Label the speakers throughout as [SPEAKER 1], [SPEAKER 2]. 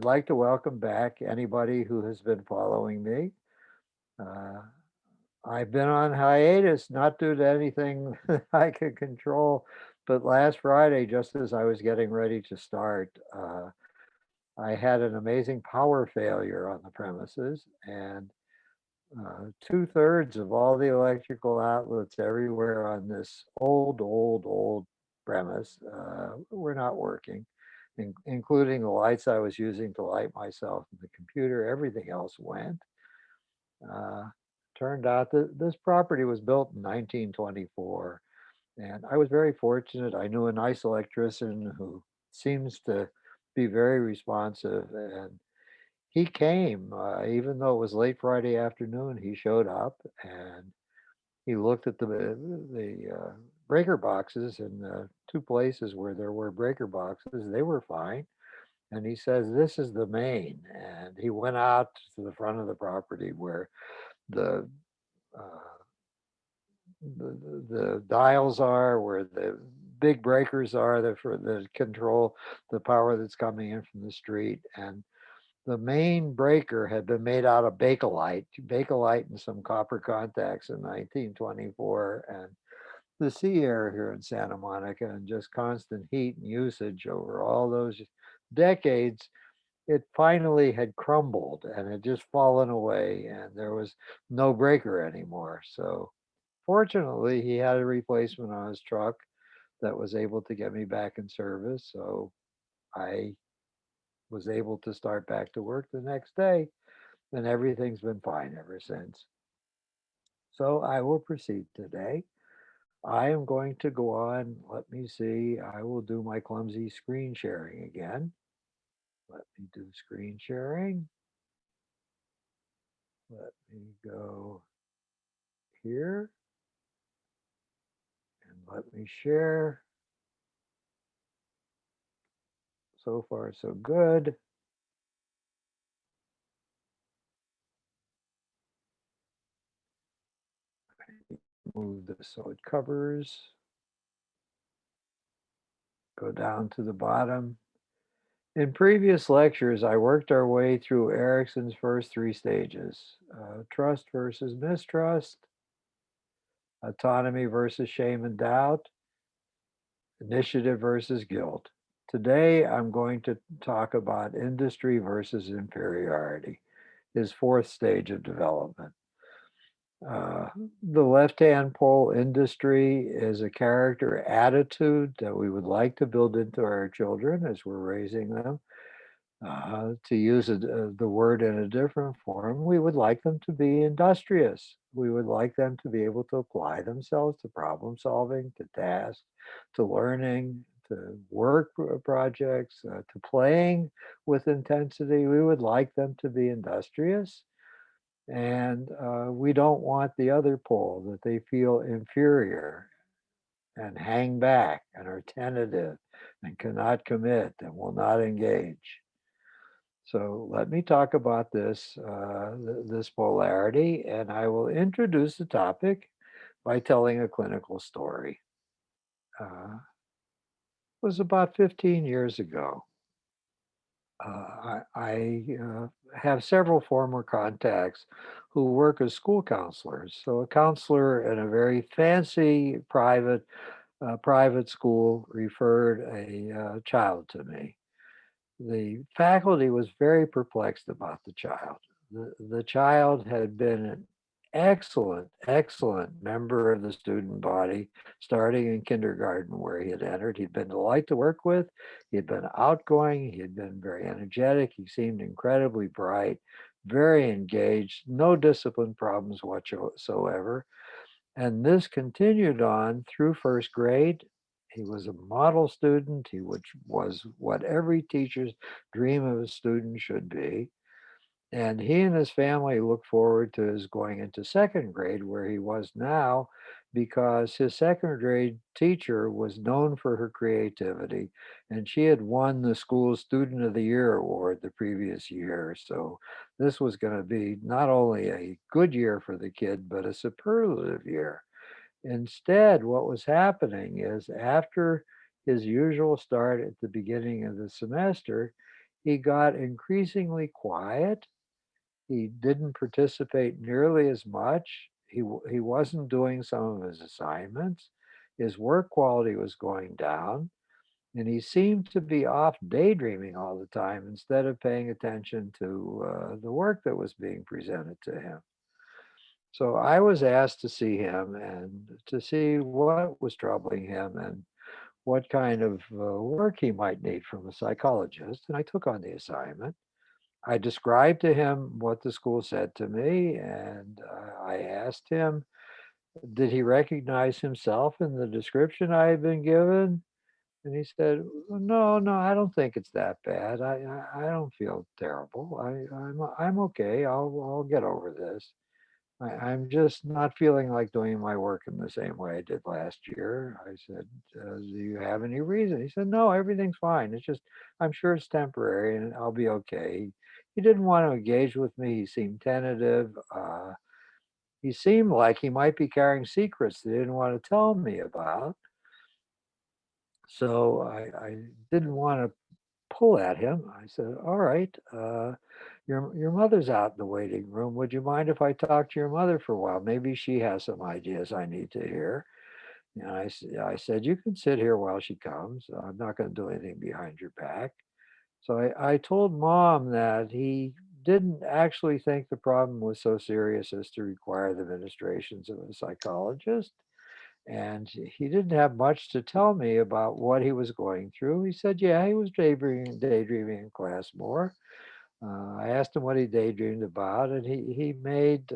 [SPEAKER 1] I'd like to welcome back anybody who has been following me. Uh, I've been on hiatus, not due to anything that I could control, but last Friday, just as I was getting ready to start, I had an amazing power failure on the premises, and two-thirds of all the electrical outlets everywhere on this old premise were not working, including the lights I was using to light myself and the computer. Everything else went. Uh, Turned out that this property was built in 1924, and I was very fortunate. I knew a nice electrician who seems to be very responsive, and he came, even though it was late Friday afternoon. He showed up and he looked at the breaker boxes in the two places where there were breaker boxes. They were fine, and he says, "This is the main." And he went out to the front of the property where the uh, the dials are, where the big breakers are that for that control the power that's coming in from the street. And the main breaker had been made out of bakelite and some copper contacts in 1924. And the sea air here in Santa Monica and just constant heat and usage over all those decades, it finally had crumbled and had just fallen away, and there was no breaker anymore. So fortunately, he had a replacement on his truck that was able to get me back in service. So I was able to start back to work the next day, and everything's been fine ever since. So I will proceed today. I am going to go on. Let me see. I will do my clumsy screen sharing again. Let me do screen sharing. Let me go here and let me share. So far, so good. Move this so it covers. Go down to the bottom. In previous lectures, I worked our way through Erikson's first three stages: trust versus mistrust, autonomy versus shame and doubt, initiative versus guilt. Today, I'm going to talk about industry versus inferiority, his fourth stage of development. Uh, the left-hand pole, industry, is a character attitude that we would like to build into our children as we're raising them. To use the word in a different form, we would like them to be industrious. We would like them to be able to apply themselves to problem solving, to tasks, to learning, to work projects, to playing with intensity. We would like them to be industrious. And we don't want the other pole, that they feel inferior and hang back and are tentative and cannot commit and will not engage. So let me talk about this polarity, and I will introduce the topic by telling a clinical story. It was about 15 years ago. I have several former contacts who work as school counselors. So a counselor in a very fancy private school referred a child to me. The faculty was very perplexed about the child. The child had been an excellent member of the student body starting in kindergarten, where he had entered. He'd been a delight to work with. He had been outgoing. He had been very energetic. He seemed incredibly bright, very engaged, no discipline problems whatsoever. And this continued on through first grade. He was a model student, which was what every teacher's dream of a student should be. And he and his family looked forward to his going into second grade, where he was now, because his second grade teacher was known for her creativity, and she had won the school's Student of the Year award the previous year. So this was going to be not only a good year for the kid, but a superlative year. Instead, what was happening is, after his usual start at the beginning of the semester, He got increasingly quiet. He didn't participate nearly as much. He wasn't doing some of his assignments. His work quality was going down, and he seemed to be off daydreaming all the time instead of paying attention to the work that was being presented to him. So I was asked to see him and to see what was troubling him and what kind of work he might need from a psychologist. And I took on the assignment. I described to him what the school said to me, and I asked him, did he recognize himself in the description I had been given? And he said, "No, no, I don't think it's that bad. I don't feel terrible. I'm okay. I'll get over this. I'm just not feeling like doing my work in the same way I did last year." I said, "Do you have any reason?" He said, "No, everything's fine. It's just, I'm sure it's temporary and I'll be okay." He didn't want to engage with me. He seemed tentative. He seemed like he might be carrying secrets that he didn't want to tell me about. So I didn't want to pull at him. I said, "All right, your mother's out in the waiting room. Would you mind if I talk to your mother for a while? Maybe she has some ideas I need to hear." And I said, "You can sit here while she comes. I'm not going to do anything behind your back." So I told mom that he didn't actually think the problem was so serious as to require the ministrations of a psychologist. And he didn't have much to tell me about what he was going through. He said, yeah, he was daydreaming in class more. I asked him what he daydreamed about, and he made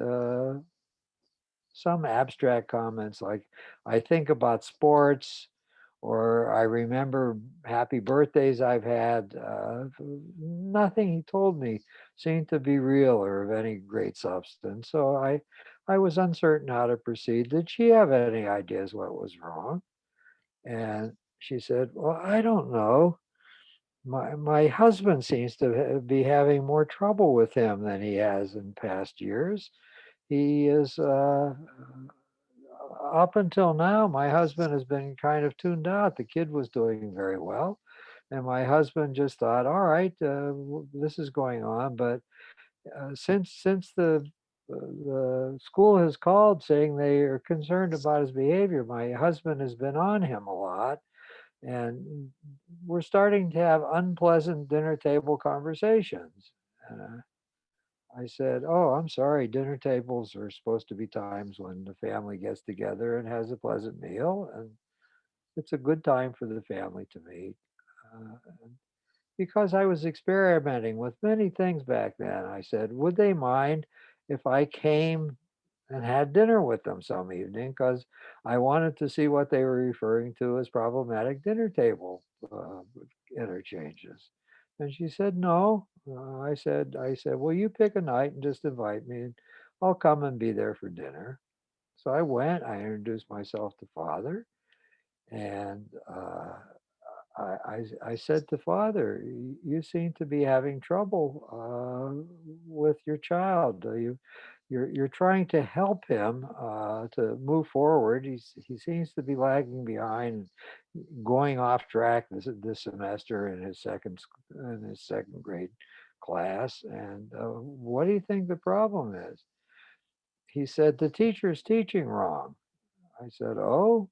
[SPEAKER 1] some abstract comments like, I think about sports, or I remember happy birthdays I've had. Nothing he told me seemed to be real or of any great substance. So I was uncertain how to proceed. Did she have any ideas what was wrong? And she said, "Well, I don't know. My husband seems to be having more trouble with him than he has in past years. He is up until now, my husband has been kind of tuned out. The kid was doing very well, and my husband just thought, all right, this is going on. But since the school has called saying they are concerned about his behavior, my husband has been on him a lot, and we're starting to have unpleasant dinner table conversations." Uh, I said, "Oh, I'm sorry. Dinner tables are supposed to be times when the family gets together and has a pleasant meal, and it's a good time for the family to meet." Uh, because I was experimenting with many things back then, I said, would they mind if I came and had dinner with them some evening? Because I wanted to see what they were referring to as problematic dinner table interchanges. And she said, no. I said, well, you pick a night and just invite me, and I'll come and be there for dinner. So I went. I introduced myself to father, and I said to father, You seem to be having trouble with your child. You're trying to help him to move forward. He seems to be lagging behind, going off track this semester in his second grade class. And what do you think the problem is?" He said, "The teacher's teaching wrong." I said, "Oh,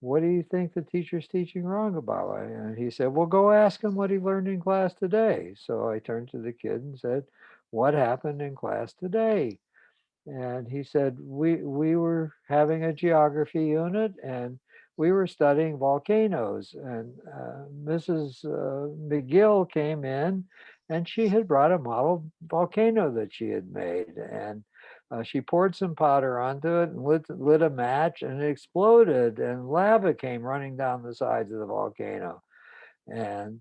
[SPEAKER 1] what do you think the teacher's teaching wrong about?" And he said, "Well, go ask him what he learned in class today." So I turned to the kid and said, "What happened in class today?" And he said, we were having a geography unit, and we were studying volcanoes. And Mrs. McGill came in, and she had brought a model volcano that she had made. And she poured some powder onto it and lit a match, and it exploded, and lava came running down the sides of the volcano. And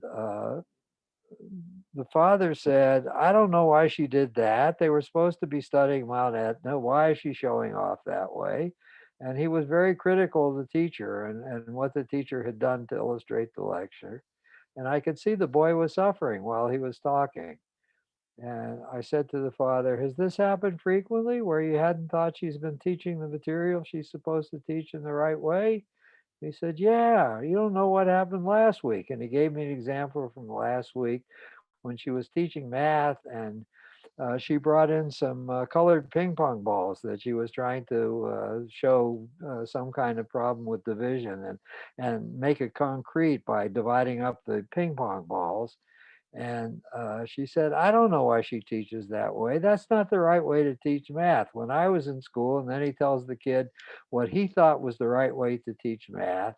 [SPEAKER 1] the father said, "I don't know why she did that. They were supposed to be studying Mount Etna. Why is she showing off that way?" And he was very critical of the teacher and what the teacher had done to illustrate the lecture. And I could see the boy was suffering while he was talking. And I said to the father, "Has this happened frequently where you hadn't thought she's been teaching the material she's supposed to teach in the right way?" He said, "Yeah, you don't know what happened last week." And he gave me an example from last week when she was teaching math, and she brought in some colored ping pong balls that she was trying to show some kind of problem with division, and make it concrete by dividing up the ping pong balls. And she said, I don't know why she teaches that way. That's not the right way to teach math. When I was in school, and then he tells the kid what he thought was the right way to teach math.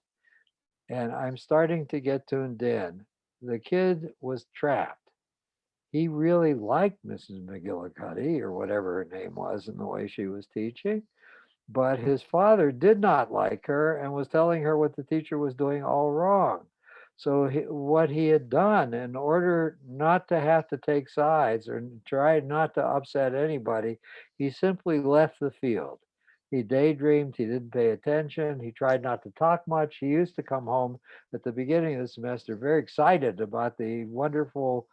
[SPEAKER 1] And I'm starting to get tuned in. The kid was trapped. He really liked Mrs. McGillicuddy, or whatever her name was, in the way she was teaching. But his father did not like her and was telling her what the teacher was doing all wrong. So what he had done, in order not to have to take sides or try not to upset anybody, he simply left the field. He daydreamed, he didn't pay attention, he tried not to talk much. He used to come home at the beginning of the semester very excited about the wonderful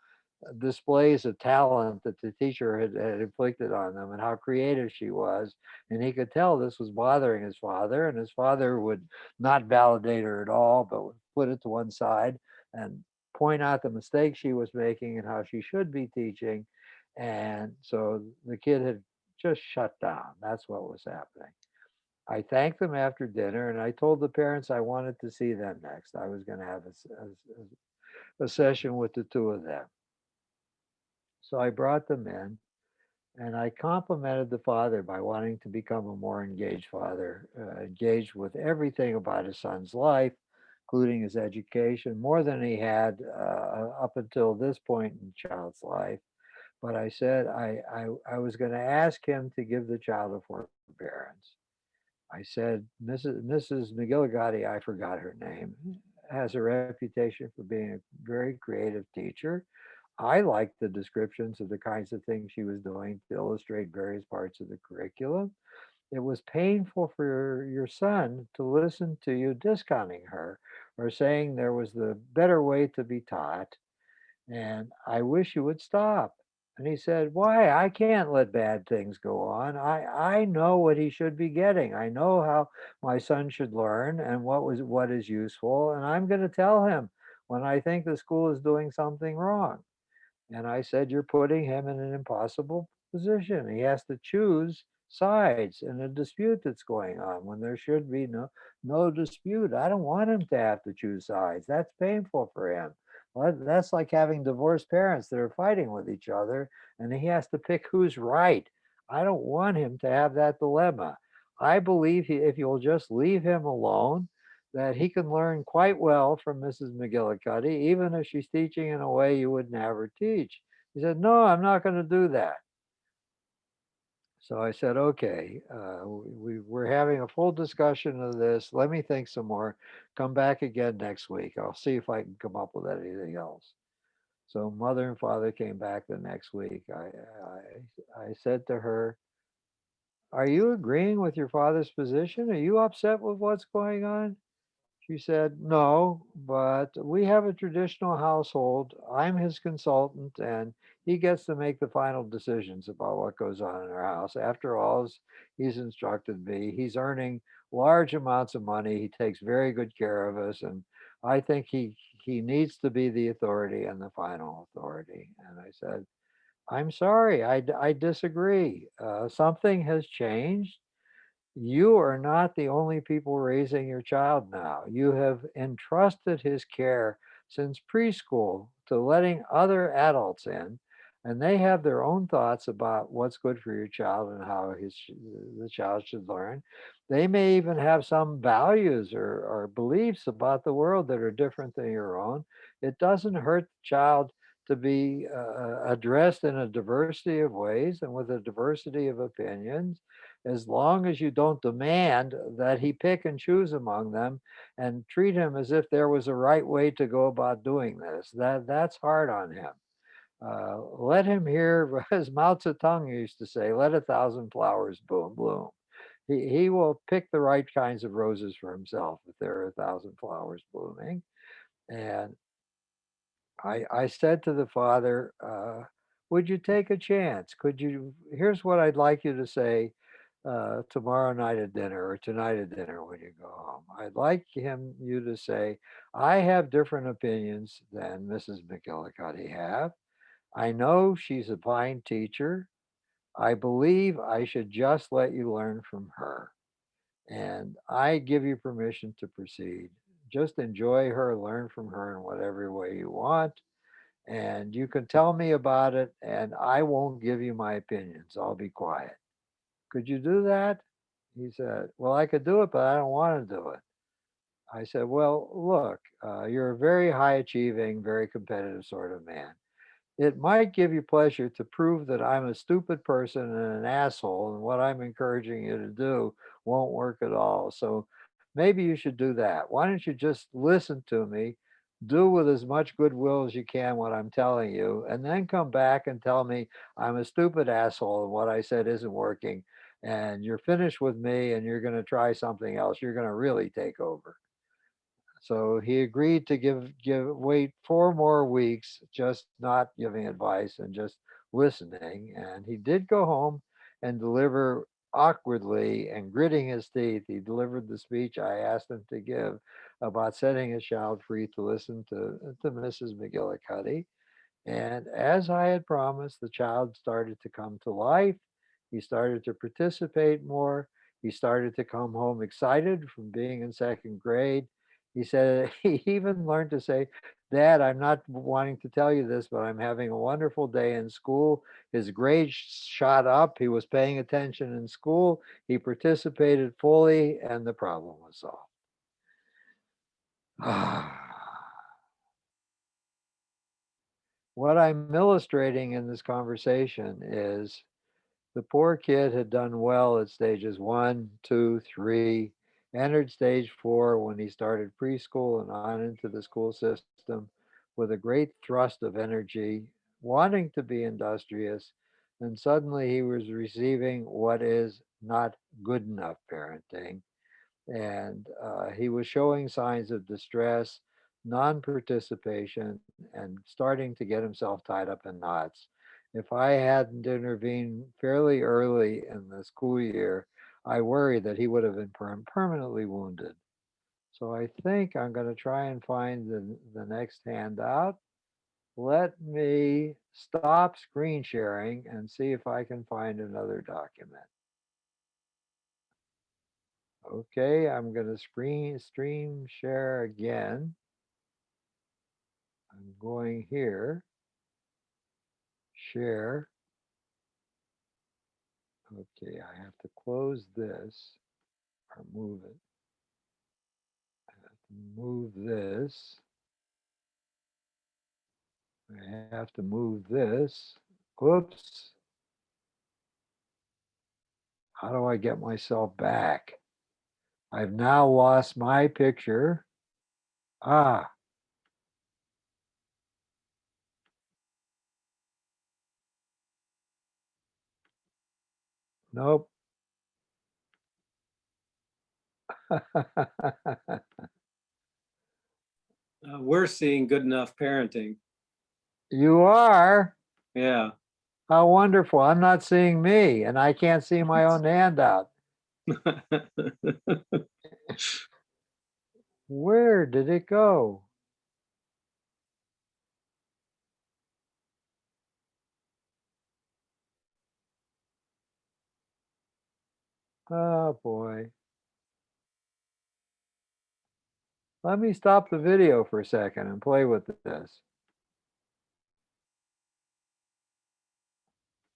[SPEAKER 1] displays of talent that the teacher had inflicted on them and how creative she was. And he could tell this was bothering his father, and his father would not validate her at all, but would put it to one side and point out the mistakes she was making and how she should be teaching. And so the kid had just shut down. That's what was happening. I thanked them after dinner, and I told the parents I wanted to see them next. I was going to have a session with the two of them. So I brought them in, and I complimented the father by wanting to become a more engaged father, engaged with everything about his son's life, including his education, more than he had up until this point in the child's life. But I said I was going to ask him to give the child a forbearance. I said, Mrs. McGilligotti, I forgot her name, has a reputation for being a very creative teacher. I liked the descriptions of the kinds of things she was doing to illustrate various parts of the curriculum. It was painful for your son to listen to you discounting her or saying there was the better way to be taught, and I wish you would stop. And he said, Why? I can't let bad things go on. I know what he should be getting. I know how my son should learn and what is useful, and I'm going to tell him when I think the school is doing something wrong. And I said, You're putting him in an impossible position. He has to choose sides in a dispute that's going on when there should be no dispute. I don't want him to have to choose sides. That's painful for him. Well, that's like having divorced parents that are fighting with each other, and he has to pick who's right. I don't want him to have that dilemma. I believe if you'll just leave him alone, that he can learn quite well from Mrs. McGillicuddy, even if she's teaching in a way you would never teach. He said, No, I'm not going to do that. So I said, Okay, we're having a full discussion of this. Let me think some more. Come back again next week. I'll see if I can come up with anything else. So mother and father came back the next week. I said to her, Are you agreeing with your father's position? Are you upset with what's going on? She said, No, but we have a traditional household. I'm his consultant, and he gets to make the final decisions about what goes on in our house. After all, as he's instructed me, he's earning large amounts of money. He takes very good care of us, and I think he needs to be the authority and the final authority. And I said, I'm sorry, I disagree. Something has changed. You are not the only people raising your child now. You have entrusted his care since preschool to letting other adults in, and they have their own thoughts about what's good for your child and how the child should learn. They may even have some values or beliefs about the world that are different than your own. It doesn't hurt the child to be addressed in a diversity of ways and with a diversity of opinions, as long as you don't demand that he pick and choose among them and treat him as if there was a right way to go about doing this. That's hard on him. Let him hear, as Mao Zedong used to say, let a thousand flowers bloom. He will pick the right kinds of roses for himself if there are a thousand flowers blooming. And I said to the father, would you take a chance? Here's what I'd like you to say tomorrow night at dinner or tonight at dinner when you go home. I'd like you to say, I have different opinions than Mrs. McGillicuddy have. I know she's a fine teacher. I believe I should just let you learn from her. And I give you permission to proceed. Just enjoy her, learn from her in whatever way you want. And you can tell me about it, and I won't give you my opinions. I'll be quiet. Could you do that? He said, well, I could do it, but I don't want to do it. I said, well, look, you're a very high achieving, very competitive sort of man. It might give you pleasure to prove that I'm a stupid person and an asshole, and what I'm encouraging you to do won't work at all. So maybe you should do that. Why don't you just listen to me, do with as much goodwill as you can what I'm telling you, and then come back and tell me I'm a stupid asshole and what I said isn't working, and you're finished with me and you're going to try something else. You're going to really take over. So he agreed to wait 4 more weeks, just not giving advice and just listening. And he did go home and deliver awkwardly and gritting his teeth. He delivered the speech I asked him to give about setting his child free to listen to Mrs. McGillicuddy. And as I had promised, the child started to come to life. He started to participate more. He started to come home excited from being in second grade. He said he even learned to say, Dad, I'm not wanting to tell you this, but I'm having a wonderful day in school. His grades shot up. He was paying attention in school. He participated fully, and the problem was solved. What I'm illustrating in this conversation is the poor kid had done well at stages 1, 2, 3, entered stage 4 when he started preschool and on into the school system with a great thrust of energy, wanting to be industrious. And suddenly he was receiving what is not good enough parenting, and he was showing signs of distress, non-participation, and starting to get himself tied up in knots. If I hadn't intervened fairly early in the school year, I worry that he would have been permanently wounded. So I think I'm going to try and find the next handout. Let me stop screen sharing and see if I can find another document. Okay, I'm going to stream share again. I'm going here, share. Okay, I have to close this or move it. I have to move this. I have to move this. Oops. How do I get myself back? I've now lost my picture. Ah, nope.
[SPEAKER 2] We're seeing good enough parenting.
[SPEAKER 1] You are?
[SPEAKER 2] Yeah.
[SPEAKER 1] How wonderful. I'm not seeing me, and I can't see my own handout. Where did it go? Oh boy. Let me stop the video for a second and play with this.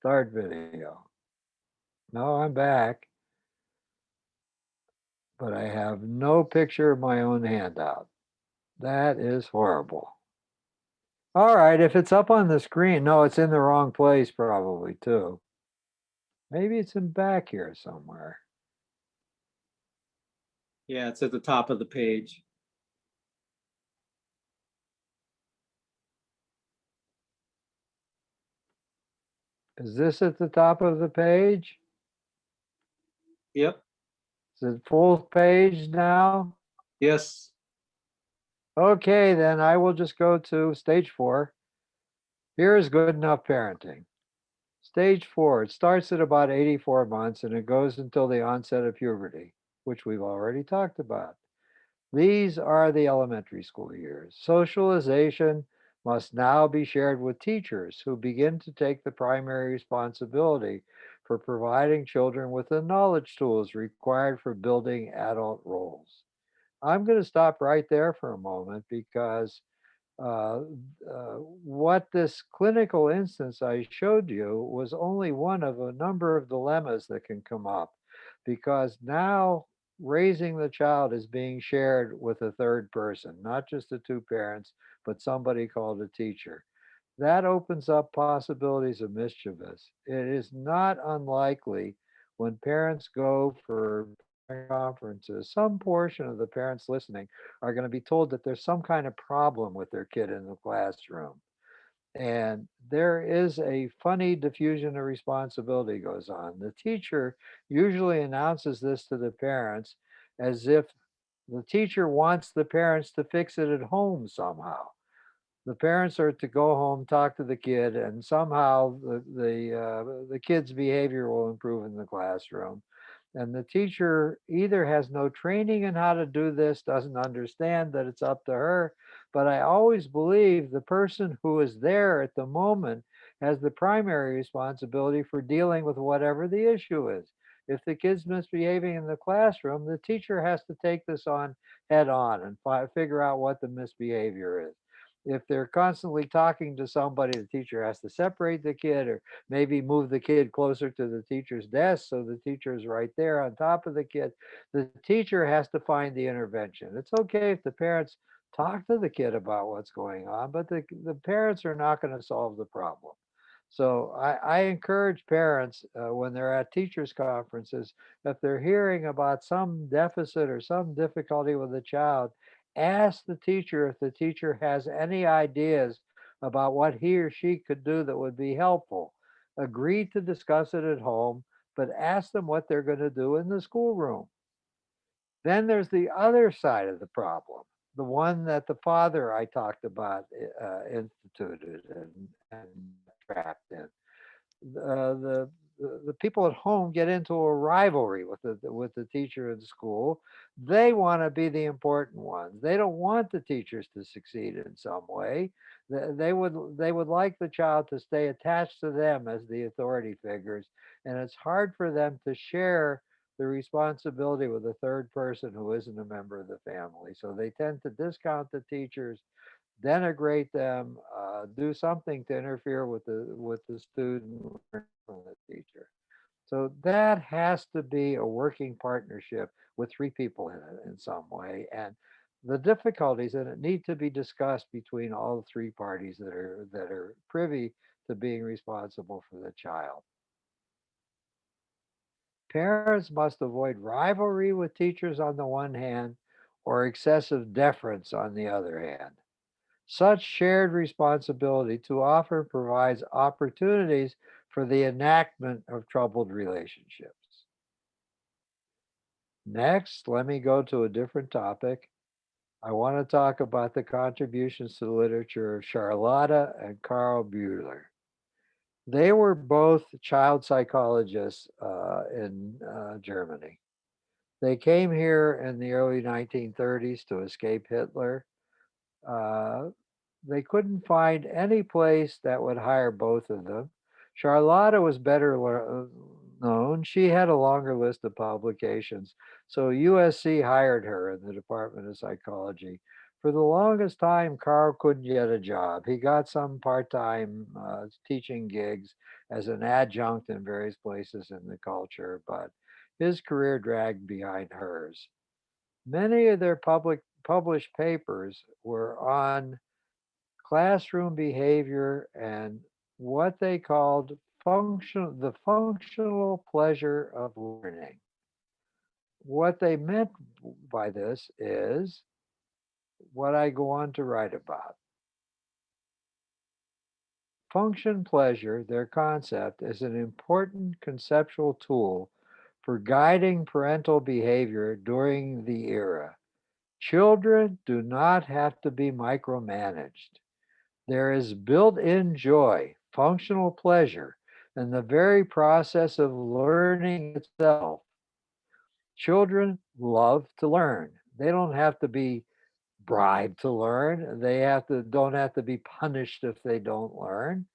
[SPEAKER 1] Start video. No, I'm back, but I have no picture of my own handout. That is horrible. All right, if it's up on the screen, no, it's in the wrong place probably too. Maybe it's in back here somewhere.
[SPEAKER 2] Yeah, it's at the top of the page.
[SPEAKER 1] Is this at the top of the page?
[SPEAKER 2] Yep.
[SPEAKER 1] Is it full page now?
[SPEAKER 2] Yes.
[SPEAKER 1] Okay, then I will just go to stage 4. Here is good enough parenting. Stage 4, it starts at about 84 months and it goes until the onset of puberty, which we've already talked about. These are the elementary school years. Socialization, must now be shared with teachers who begin to take the primary responsibility for providing children with the knowledge tools required for building adult roles. I'm going to stop right there for a moment because uh, what this clinical instance I showed you was only one of a number of dilemmas that can come up because now raising the child is being shared with a third person, not just the two parents, but somebody called a teacher. That opens up possibilities of mischievous. It is not unlikely when parents go for parent conferences, some portion of the parents listening are going to be told that there's some kind of problem with their kid in the classroom. And there is a funny diffusion of responsibility goes on. The teacher usually announces this to the parents as if the teacher wants the parents to fix it at home somehow. The parents are to go home, talk to the kid, and somehow the kid's behavior will improve in the classroom. And the teacher either has no training in how to do this, doesn't understand that it's up to her. But I always believe the person who is there at the moment has the primary responsibility for dealing with whatever the issue is. If the kid's misbehaving in the classroom, the teacher has to take this on head on and figure out what the misbehavior is. If they're constantly talking to somebody, the teacher has to separate the kid or maybe move the kid closer to the teacher's desk so the teacher is right there on top of the kid. The teacher has to find the intervention. It's okay if the parents talk to the kid about what's going on, but the parents are not going to solve the problem. So I encourage parents when they're at teachers' conferences, if they're hearing about some deficit or some difficulty with a child, ask the teacher if the teacher has any ideas about what he or she could do that would be helpful. Agree to discuss it at home, but ask them what they're going to do in the schoolroom. Then there's the other side of the problem, the one that the father I talked about instituted and trapped in. The people at home get into a rivalry with the teacher in school. They want to be the important ones. They don't want the teachers to succeed in some way. They would like the child to stay attached to them as the authority figures, and it's hard for them to share the responsibility with a third person who isn't a member of the family. So they tend to discount the teachers, denigrate them, do something to interfere with the student learning from the teacher. So that has to be a working partnership with three people in it in some way, and the difficulties in it need to be discussed between all three parties that are privy to being responsible for the child. Parents must avoid rivalry with teachers on the one hand or excessive deference on the other hand. Such shared responsibility too often provides opportunities for the enactment of troubled relationships. Next, let me go to a different topic. I want to talk about the contributions to the literature of Charlotta and Carl Buehler. They were both child psychologists in Germany. They came here in the early 1930s to escape Hitler. Uh, they couldn't find any place that would hire both of them. Charlotta was better known. She had a longer list of publications. So USC hired her in the Department of Psychology. For the longest time, Carl couldn't get a job. He got some part time teaching gigs as an adjunct in various places in the culture, but his career dragged behind hers. Many of their published papers were on classroom behavior and what they called the functional pleasure of learning. What they meant by this is what I go on to write about. Function pleasure, their concept, is an important conceptual tool for guiding parental behavior during the era. Children do not have to be micromanaged. There is built in joy, functional pleasure, in the very process of learning itself. Children love to learn. They don't have to be bribed to learn. They don't have to be punished if they don't learn.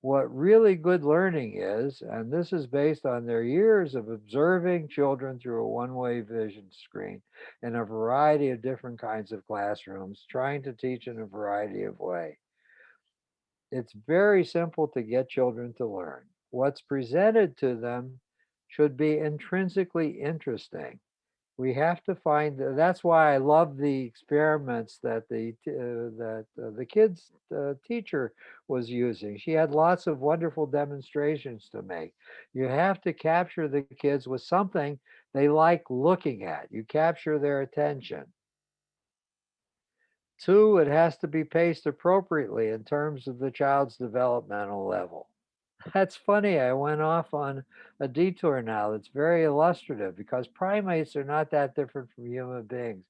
[SPEAKER 1] What really good learning is, and this is based on their years of observing children through a one-way vision screen in a variety of different kinds of classrooms, trying to teach in a variety of ways. It's very simple to get children to learn. What's presented to them should be intrinsically interesting. We have to find that's why I love the experiments that the kids teacher was using. She had lots of wonderful demonstrations to make. You have to capture the kids with something they like looking at. You capture their attention. Two, it has to be paced appropriately in terms of the child's developmental level. That's funny. I went off on a detour now that's very illustrative because primates are not that different from human beings.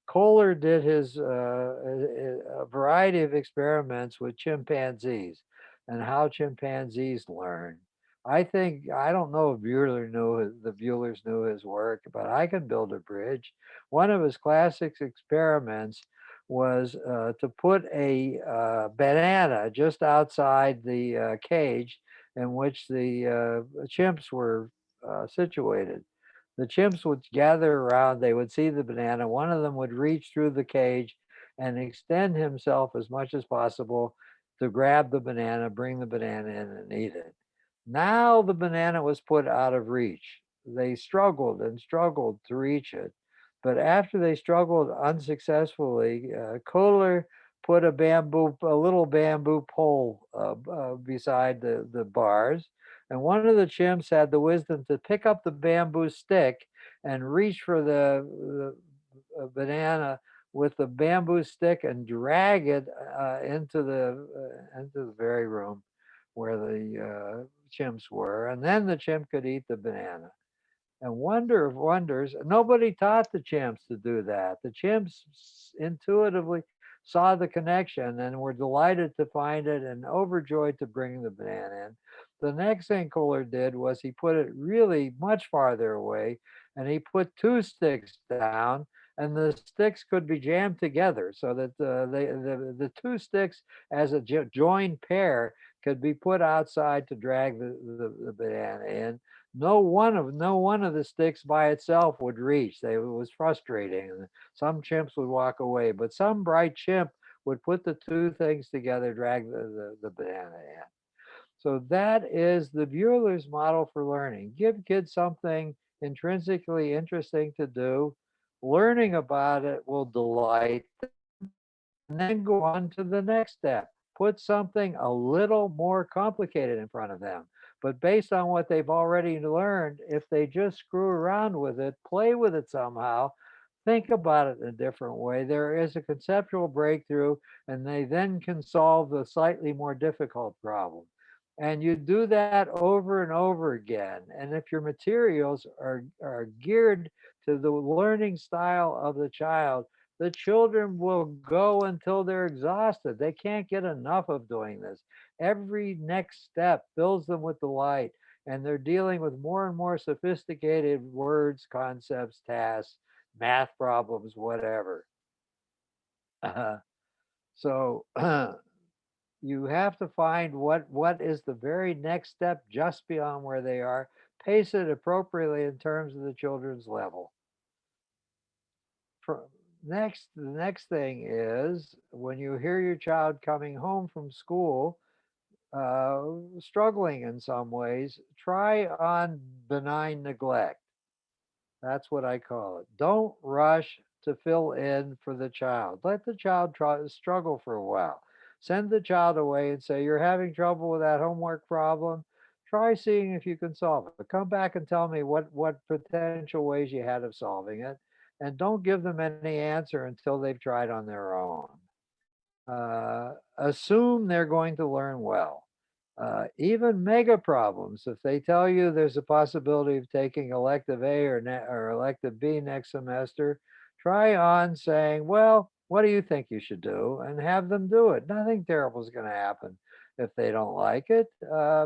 [SPEAKER 1] Kohler did a variety of experiments with chimpanzees and how chimpanzees learn. I don't know if the Buellers knew his work, but I can build a bridge. One of his classic experiments was to put a banana just outside the cage in which the chimps were situated. The chimps would gather around, they would see the banana. One of them would reach through the cage and extend himself as much as possible to grab the banana, bring the banana in, and eat it. Now the banana was put out of reach. They struggled and struggled to reach it. But after they struggled unsuccessfully, Kohler put a little bamboo pole beside the bars. And one of the chimps had the wisdom to pick up the bamboo stick and reach for the banana with the bamboo stick and drag it into the very room where the chimps were. And then the chimp could eat the banana. And wonder of wonders, nobody taught the chimps to do that. The chimps intuitively saw the connection and were delighted to find it and overjoyed to bring the banana in. The next thing Kohler did was he put it really much farther away and he put two sticks down and the sticks could be jammed together so that the two sticks as a joined pair could be put outside to drag the banana in. No one of the sticks by itself would reach. It was frustrating. And some chimps would walk away, but some bright chimp would put the two things together, drag the banana in. So that is the Bueller's model for learning. Give kids something intrinsically interesting to do. Learning about it will delight and then go on to the next step. Put something a little more complicated in front of them. But based on what they've already learned, if they just screw around with it, play with it somehow, think about it in a different way, there is a conceptual breakthrough, and they then can solve the slightly more difficult problem. And you do that over and over again. And if your materials are geared to the learning style of the child, the children will go until they're exhausted. They can't get enough of doing this. Every next step fills them with delight, and they're dealing with more and more sophisticated words, concepts, tasks, math problems, whatever. So you have to find what is the very next step just beyond where they are. Pace it appropriately in terms of the children's level. For the next thing is when you hear your child coming home from school struggling in some ways, try on benign neglect. That's what I call it. Don't rush to fill in for the child. Let the child struggle for a while. Send the child away and say, "You're having trouble with that homework problem. Try seeing if you can solve it. Come back and tell me what potential ways you had of solving it. And don't give them any answer until they've tried on their own. Assume they're going to learn well. Even mega problems, if they tell you there's a possibility of taking elective A or elective B next semester, try on saying, well, what do you think you should do? And have them do it. Nothing terrible is going to happen if they don't like it.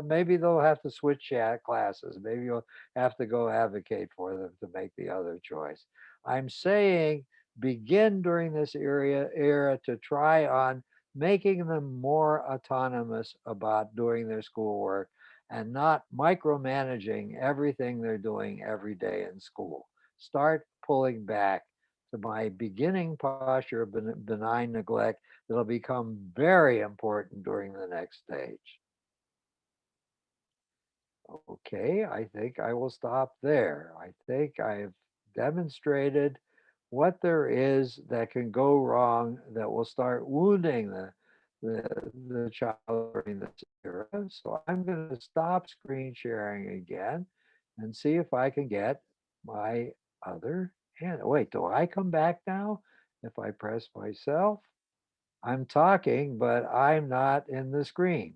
[SPEAKER 1] Maybe they'll have to switch classes. Maybe you'll have to go advocate for them to make the other choice. I'm saying begin during this era to try on making them more autonomous about doing their schoolwork and not micromanaging everything they're doing every day in school. Start pulling back to my beginning posture of benign neglect that'll become very important during the next stage. Okay, I think I will stop there. I think I've demonstrated what there is that can go wrong that will start wounding the child during this era. So I'm going to stop screen sharing again and see if I can get my other hand. Wait, do I come back now if I press myself? I'm talking, but I'm not in the screen.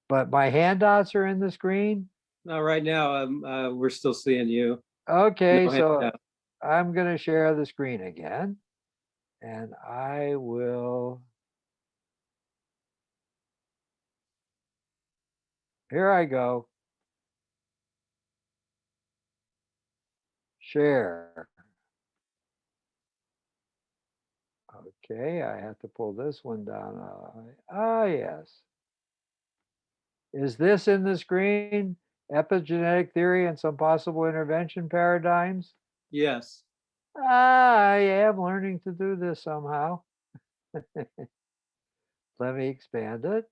[SPEAKER 1] But my handouts are in the screen.
[SPEAKER 2] Now, right now, we're still seeing you.
[SPEAKER 1] Okay,
[SPEAKER 2] No
[SPEAKER 1] so
[SPEAKER 2] handout.
[SPEAKER 1] I'm going to share the screen again, and I will. Here I go. Share. Okay, I have to pull this one down. Yes. Is this in the screen? Epigenetic theory and some possible intervention paradigms?
[SPEAKER 2] Yes.
[SPEAKER 1] I am learning to do this somehow. Let me expand it.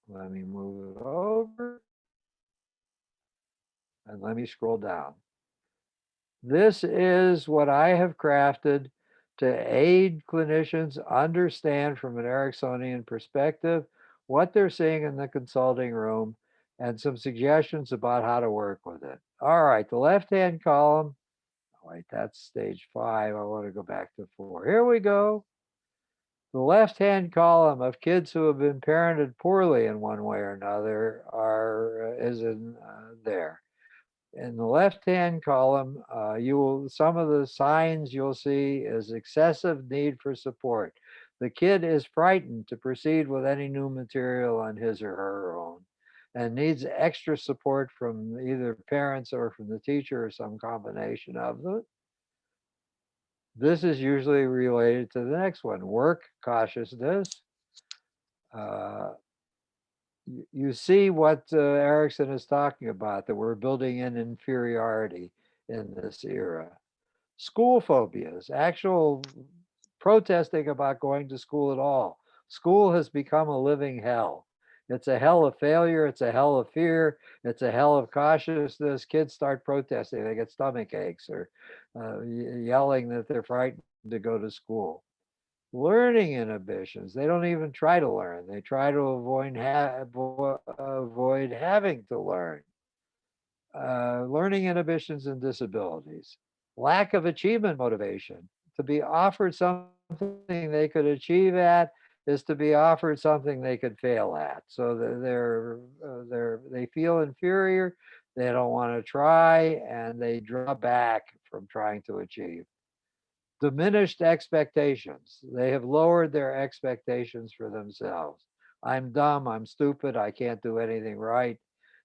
[SPEAKER 1] Let me move it over and let me scroll down. This is what I have crafted to aid clinicians understand from an Ericksonian perspective what they're seeing in the consulting room and some suggestions about how to work with it. All right, the left hand column. Oh, wait, that's stage 5. I want to go back to 4. Here we go. The left hand column of kids who have been parented poorly in one way or another is in there. In the left-hand column, you will some of the signs you'll see is excessive need for support. The kid is frightened to proceed with any new material on his or her own and needs extra support from either parents or from the teacher or some combination of them. This is usually related to the next one, work cautiousness. Uh, you see what Erikson is talking about, that we're building in inferiority in this era. School phobias, actual protesting about going to school at all. School has become a living hell. It's a hell of failure. It's a hell of fear. It's a hell of cautiousness. Kids start protesting. They get stomach aches or yelling that they're frightened to go to school. Learning inhibitions. They don't even try to learn. They try to avoid having to learn. Learning inhibitions and disabilities. Lack of achievement motivation. To be offered something they could achieve at is to be offered something they could fail at. So they feel inferior. They don't want to try, and they draw back from trying to achieve. Diminished expectations. They have lowered their expectations for themselves. I'm dumb. I'm stupid. I can't do anything right.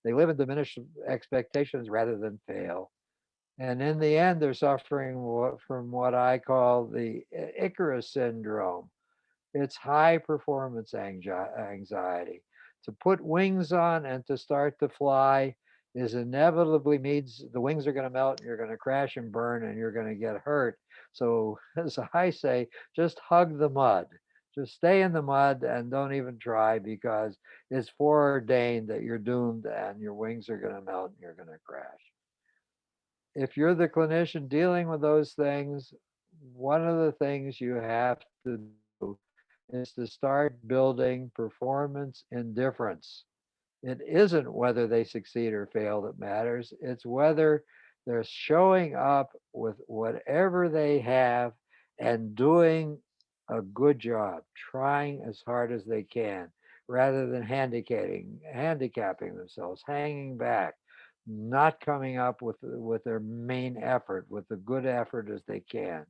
[SPEAKER 1] They live in diminished expectations rather than fail. And in the end, they're suffering from what I call the Icarus syndrome. It's high performance anxiety. To put wings on and to start to fly is inevitably means the wings are going to melt and you're going to crash and burn and you're going to get hurt. So, as I say, just hug the mud. Just stay in the mud and don't even try, because it's foreordained that you're doomed and your wings are going to melt and you're going to crash. If you're the clinician dealing with those things, one of the things you have to do is to start building performance indifference. It isn't whether they succeed or fail that matters, it's whether they're showing up with whatever they have and doing a good job, trying as hard as they can, rather than handicapping themselves, hanging back, not coming up with their main effort, with a good effort as they can.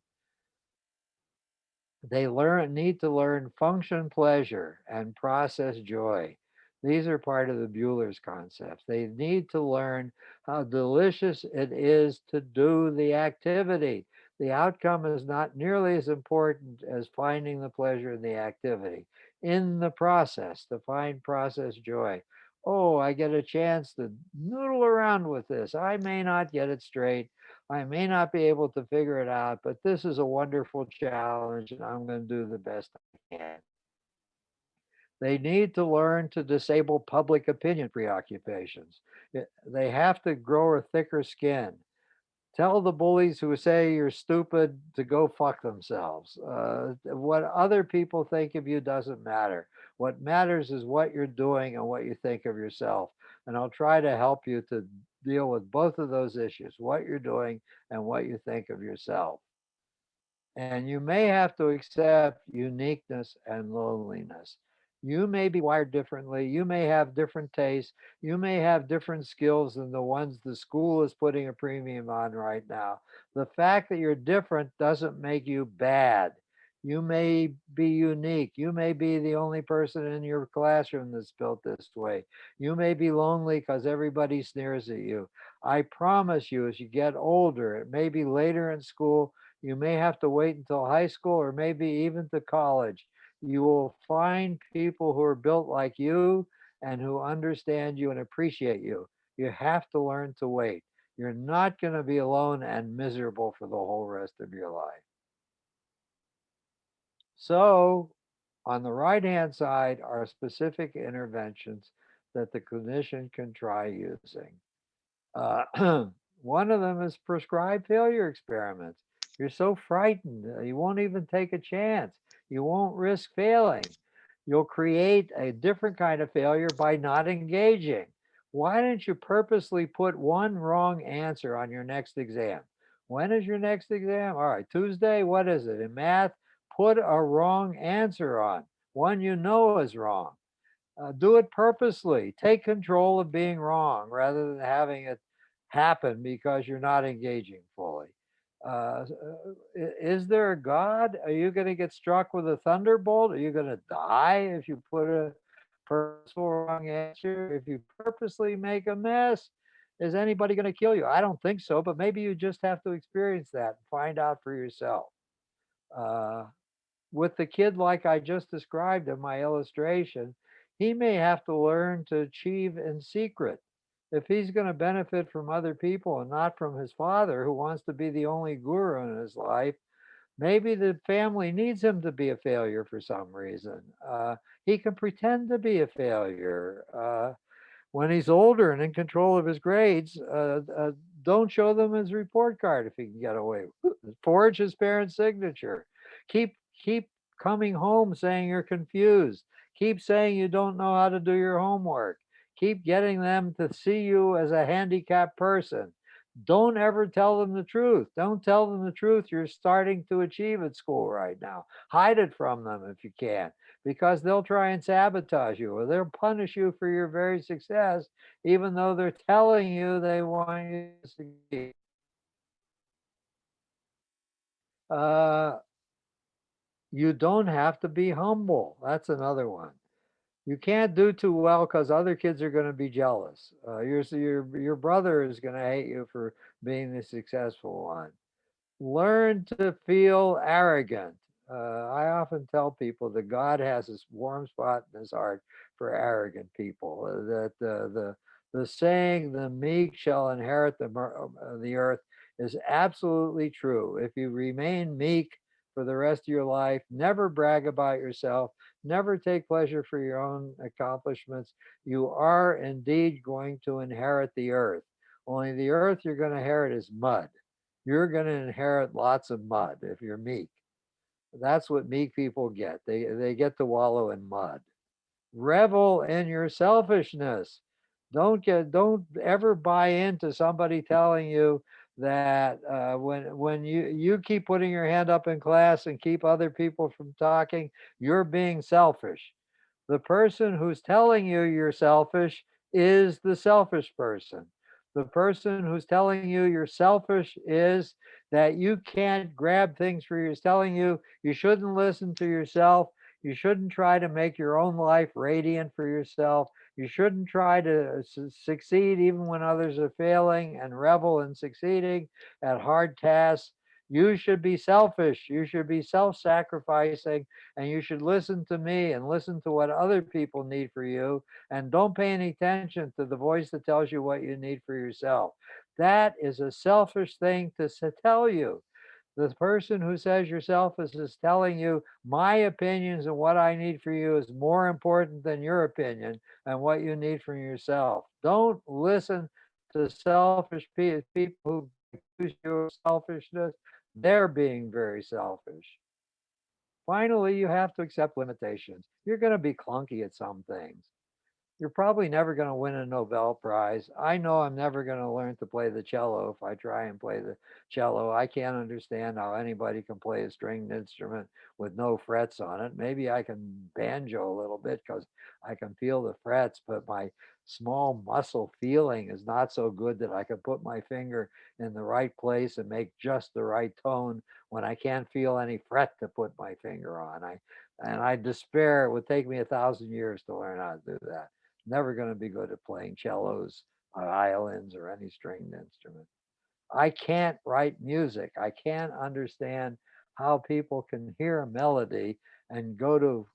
[SPEAKER 1] They need to learn function pleasure and process joy. These are part of the Bueller's concepts. They need to learn how delicious it is to do the activity. The outcome is not nearly as important as finding the pleasure in the activity, in the process, to find process joy. Oh, I get a chance to noodle around with this. I may not get it straight. I may not be able to figure it out, but this is a wonderful challenge and I'm going to do the best I can. They need to learn to disable public opinion preoccupations. They have to grow a thicker skin. Tell the bullies who say you're stupid to go fuck themselves. What other people think of you doesn't matter. What matters is what you're doing and what you think of yourself. And I'll try to help you to deal with both of those issues, what you're doing and what you think of yourself. And you may have to accept uniqueness and loneliness. You may be wired differently. You may have different tastes. You may have different skills than the ones the school is putting a premium on right now. The fact that you're different doesn't make you bad. You may be unique. You may be the only person in your classroom that's built this way. You may be lonely because everybody sneers at you. I promise you, as you get older, it may be later in school, you may have to wait until high school or maybe even to college. You will find people who are built like you and who understand you and appreciate you. You have to learn to wait. You're not going to be alone and miserable for the whole rest of your life. So, on the right hand side are specific interventions that the clinician can try using. One of them is prescribed failure experiments. You're so frightened, you won't even take a chance. You won't risk failing. You'll create a different kind of failure by not engaging. Why don't you purposely put one wrong answer on your next exam? When is your next exam? All right, Tuesday. What is it? In math, put a wrong answer on, one you know is wrong. Do it purposely. Take control of being wrong rather than having it happen because you're not engaging fully. Is there a God? Are you going to get struck with a thunderbolt? Are you going to die if you put a purposeful wrong answer? If you purposely make a mess, is anybody going to kill you? I don't think so, but maybe you just have to experience that and find out for yourself. Uh, with the kid like I just described in my illustration, he may have to learn to achieve in secret. If he's going to benefit from other people and not from his father, who wants to be the only guru in his life, maybe the family needs him to be a failure for some reason. He can pretend to be a failure. When he's older and in control of his grades, don't show them his report card if he can get away. Forge his parents' signature. Keep coming home saying you're confused. Keep saying you don't know how to do your homework. Keep getting them to see you as a handicapped person. Don't ever tell them the truth. Don't tell them the truth you're starting to achieve at school right now. Hide it from them if you can, because they'll try and sabotage you or they'll punish you for your very success, even though they're telling you they want you to succeed. Uh, you don't have to be humble. That's another one. You can't do too well because other kids are going to be jealous. Your brother is going to hate you for being the successful one. Learn to feel arrogant. I often tell people that God has this warm spot in his heart for arrogant people. That the saying, "The meek shall inherit the earth," is absolutely true. If you remain meek for the rest of your life, never brag about yourself, never take pleasure for your own accomplishments, you are indeed going to inherit the earth. Only the earth you're going to inherit is mud. You're going to inherit lots of mud if you're meek. That's what meek people get. They get to wallow in mud. Revel in your selfishness. Don't ever buy into somebody telling you that when you keep putting your hand up in class and keep other people from talking, you're being selfish. The person who's telling you you're selfish is the selfish person. The person who's telling you you're selfish is that you can't grab things for you, is telling you you shouldn't listen to yourself. You shouldn't try to make your own life radiant for yourself. You shouldn't try to succeed even when others are failing and revel in succeeding at hard tasks. You should be selfish. You should be self sacrificing, and you should listen to me and listen to what other people need for you. And don't pay any attention to the voice that tells you what you need for yourself. That is a selfish thing to tell you. The person who says you're selfish is telling you my opinions and what I need for you is more important than your opinion and what you need from yourself. Don't listen to selfish people who accuse you of selfishness. They're being very selfish. Finally, you have to accept limitations. You're going to be clunky at some things. You're probably never going to win a Nobel Prize. I know I'm never going to learn to play the cello if I try and play the cello. I can't understand how anybody can play a stringed instrument with no frets on it. Maybe I can banjo a little bit because I can feel the frets, but my small muscle feeling is not so good that I can put my finger in the right place and make just the right tone when I can't feel any fret to put my finger on. I despair it would take me 1,000 years to learn how to do that. Never going to be good at playing cellos or violins or any stringed instrument. I can't write music. I can't understand how people can hear a melody and go to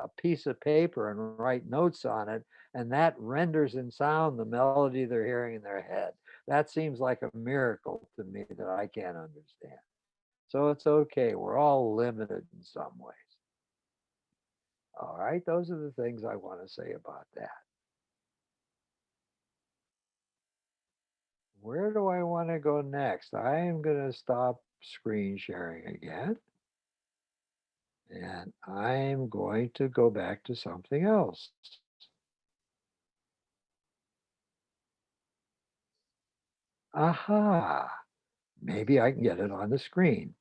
[SPEAKER 1] a piece of paper and write notes on it, and that renders in sound the melody they're hearing in their head. That seems like a miracle to me that I can't understand. So it's okay. We're all limited in some ways. All right. Those are the things I want to say about that. Where do I want to go next? I am going to stop screen sharing again. And I'm going to go back to something else. Aha. Maybe I can get it on the screen.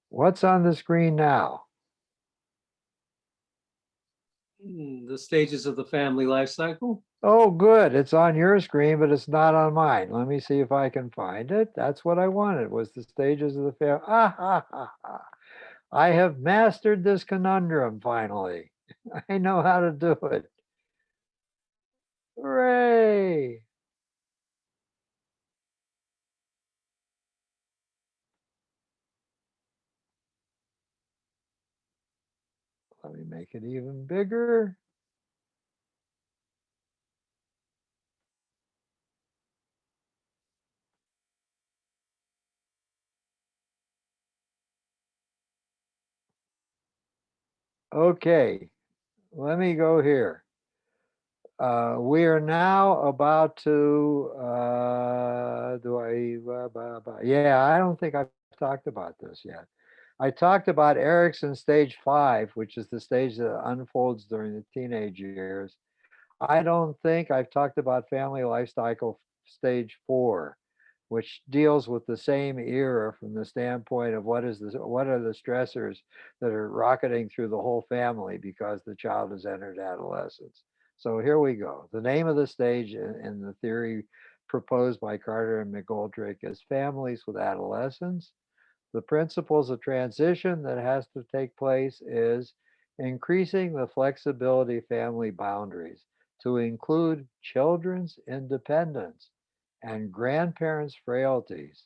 [SPEAKER 1] What's on the screen now?
[SPEAKER 2] The stages of the family life cycle.
[SPEAKER 1] Oh, good. It's on your screen, but it's not on mine. Let me see if I can find it. That's what I wanted, was the stages of the family. Ah, ha, ha, ha. I have mastered this conundrum finally. I know how to do it. Hooray! Let me make it even bigger. Okay, let me go here. We are now about to, yeah, I don't think I've talked about this yet. I talked about Erikson stage 5, which is the stage that unfolds during the teenage years. I don't think I've talked about family life cycle stage 4, which deals with the same era from the standpoint of what are the stressors that are rocketing through the whole family because the child has entered adolescence. So here we go. The name of the stage in the theory proposed by Carter and McGoldrick is families with adolescents. The principles of transition that has to take place is increasing the flexibility of family boundaries to include children's independence and grandparents' frailties.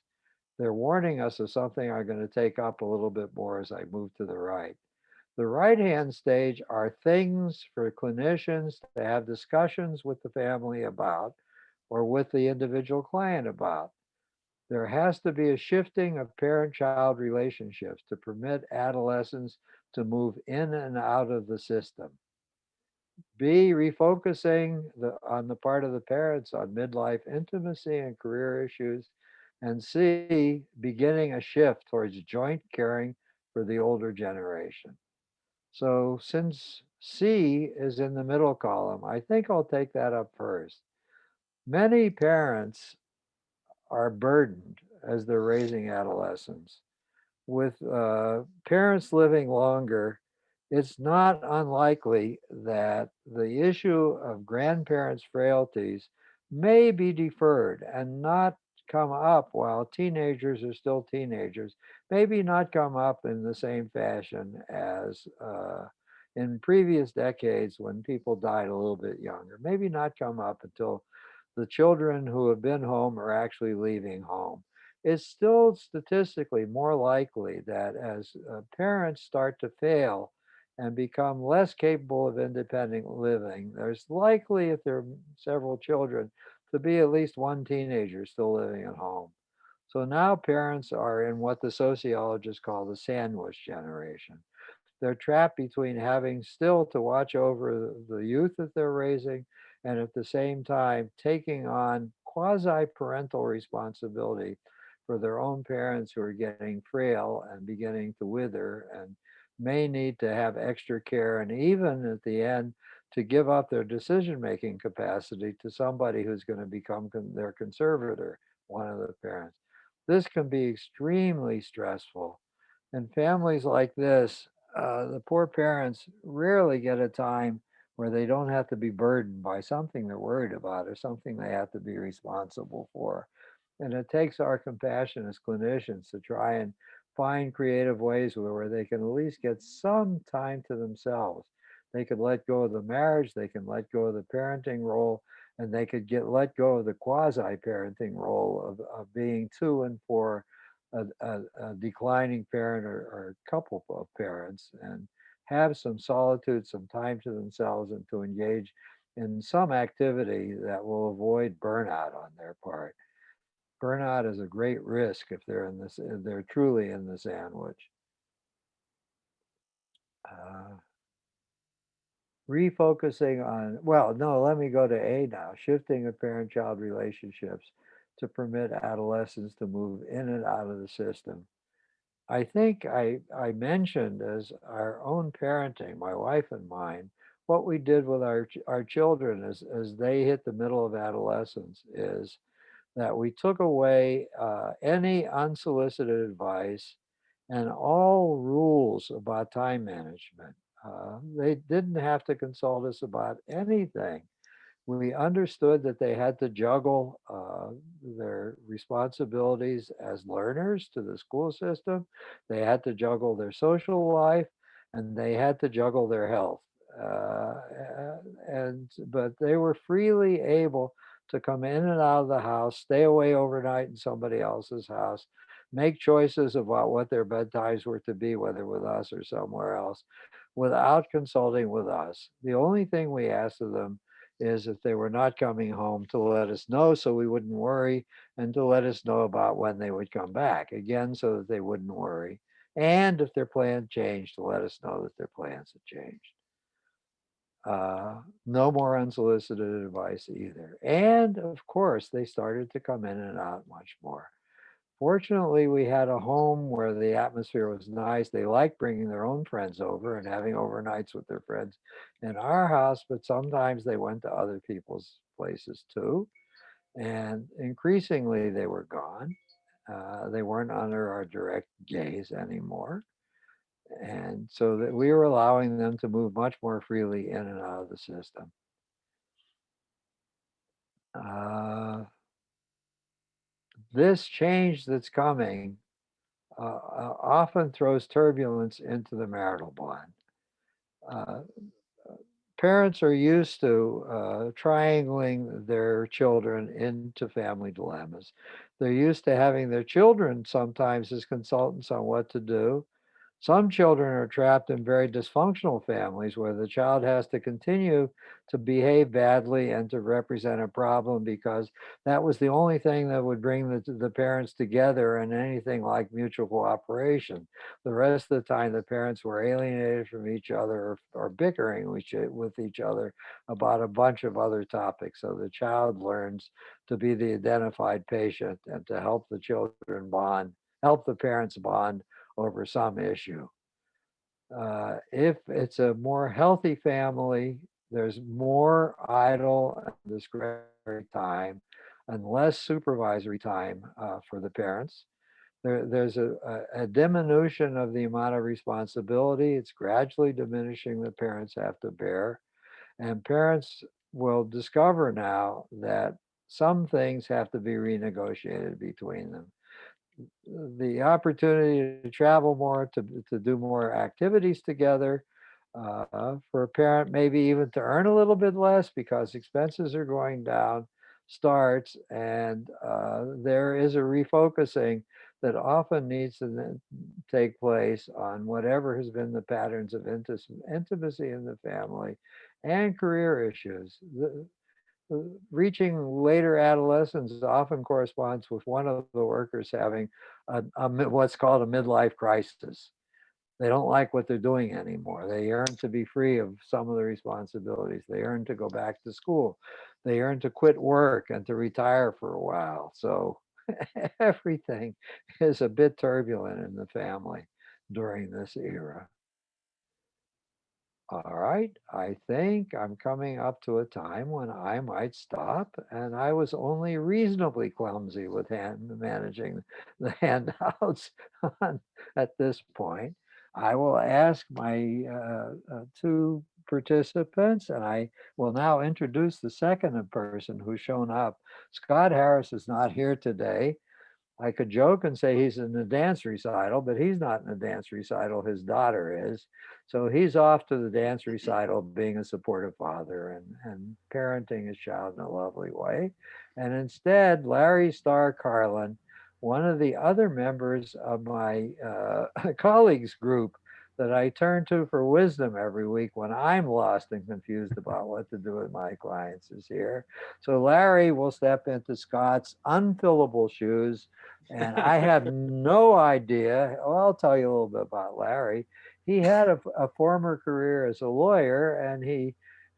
[SPEAKER 1] They're warning us of something I'm going to take up a little bit more as I move to the right. The right hand stage are things for clinicians to have discussions with the family about or with the individual client about. There has to be a shifting of parent child relationships to permit adolescents to move in and out of the system. B, refocusing on the part of the parents on midlife intimacy and career issues. And C, beginning a shift towards joint caring for the older generation. So since C is in the middle column, I think I'll take that up first. Many parents are burdened as they're raising adolescents. With parents living longer, it's not unlikely that the issue of grandparents' frailties may be deferred and not come up while teenagers are still teenagers. Maybe not come up in the same fashion as in previous decades when people died a little bit younger. Maybe not come up until the children who have been home are actually leaving home. It's still statistically more likely that as parents start to fail and become less capable of independent living, there's likely, if there are several children, to be at least one teenager still living at home. So now parents are in what the sociologists call the sandwich generation. They're trapped between having still to watch over the youth that they're raising and at the same time taking on quasi parental responsibility for their own parents who are getting frail and beginning to wither and may need to have extra care and even at the end to give up their decision making capacity to somebody who's going to become their conservator, one of the parents. This can be extremely stressful. In families like this, the poor parents rarely get a time where they don't have to be burdened by something they're worried about or something they have to be responsible for. And it takes our compassion as clinicians to try and find creative ways where they can at least get some time to themselves. They could let go of the marriage, they can let go of the parenting role, and they could get let go of the quasi parenting role of being to and for a declining parent or couple of parents and have some solitude, some time to themselves, and to engage in some activity that will avoid burnout on their part. Burnout is a great risk if they're in this, if they're truly in the sandwich. Uh, Refocusing on, well, no, let me go to A now. Shifting of parent child relationships to permit adolescents to move in and out of the system. I think I mentioned as our own parenting, my wife and mine, what we did with our children as they hit the middle of adolescence is that we took away any unsolicited advice and all rules about time management. They didn't have to consult us about anything. We understood that they had to juggle their responsibilities as learners to the school system. They had to juggle their social life, and they had to juggle their health. Uh, and but they were freely able to come in and out of the house, stay away overnight in somebody else's house, make choices about what their bedtimes were to be, whether with us or somewhere else, without consulting with us. The only thing we asked of them is if they were not coming home to let us know so we wouldn't worry and to let us know about when they would come back again so that they wouldn't worry. And if their plan changed, to let us know that their plans had changed. No more unsolicited advice either. And of course, they started to come in and out much more. Fortunately, we had a home where the atmosphere was nice. They liked bringing their own friends over and having overnights with their friends in our house, but sometimes they went to other people's places too. And increasingly, they were gone. They weren't under our direct gaze anymore. And so that we were allowing them to move much more freely in and out of the system. Uh, this change that's coming often throws turbulence into the marital bond. Uh, Parents are used to triangling their children into family dilemmas. They're used to having their children sometimes as consultants on what to do. Some children are trapped in very dysfunctional families where the child has to continue to behave badly and to represent a problem because that was the only thing that would bring the parents together in anything like mutual cooperation. The rest of the time, the parents were alienated from each other or bickering with each other about a bunch of other topics. So the child learns to be the identified patient and to help the children bond, help the parents bond over some issue. If it's a more healthy family, there's more idle and discretionary time and less supervisory time for the parents. There's a diminution of the amount of responsibility. It's gradually diminishing the parents have to bear. And parents will discover now that some things have to be renegotiated between them. The opportunity to travel more, to do more activities together, for a parent, maybe even to earn a little bit less because expenses are going down, starts, and there is a refocusing that often needs to take place on whatever has been the patterns of intimacy in the family and career issues. Reaching later adolescence often corresponds with one of the workers having what's called a midlife crisis. They don't like what they're doing anymore. They yearn to be free of some of the responsibilities. They yearn to go back to school. They yearn to quit work and to retire for a while. So everything is a bit turbulent in the family during this era. All right, I think I'm coming up to a time when I might stop, and I was only reasonably clumsy with managing the handouts at this point. I will ask my two participants, and I will now introduce the second person who's shown up. Scott Harris is not here today. I could joke and say he's in the dance recital, but he's not in the dance recital. His daughter is. So he's off to the dance recital being a supportive father and parenting his child in a lovely way. And instead, Larry Starr Carlin, one of the other members of my colleagues group that I turn to for wisdom every week when I'm lost and confused about what to do with my clients, is here. So Larry will step into Scott's unfillable shoes, and I have no idea. Well, I'll tell you a little bit about Larry. He had a former career as a lawyer, and he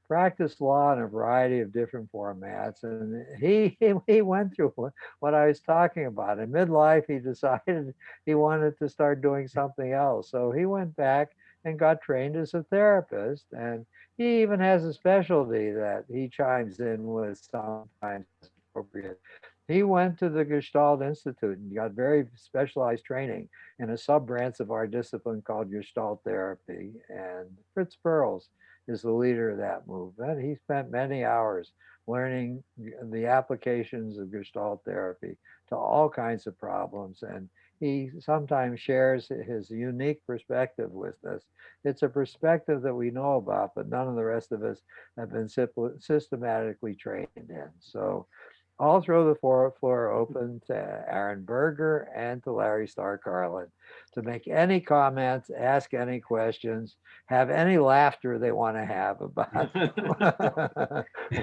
[SPEAKER 1] practiced law in a variety of different formats. And he went through what I was talking about. In midlife, he decided he wanted to start doing something else. So he went back and got trained as a therapist. And he even has a specialty that he chimes in with sometimes appropriate. He went to the Gestalt Institute and got very specialized training in a sub branch of our discipline called Gestalt therapy. And Fritz Perls is the leader of that movement. He spent many hours learning the applications of Gestalt therapy to all kinds of problems. And he sometimes shares his unique perspective with us. It's a perspective that we know about, but none of the rest of us have been systematically trained in. So I'll throw the floor open to Aaron Berger and to Larry Starr Carlin to make any comments, ask any questions, have any laughter they want to have about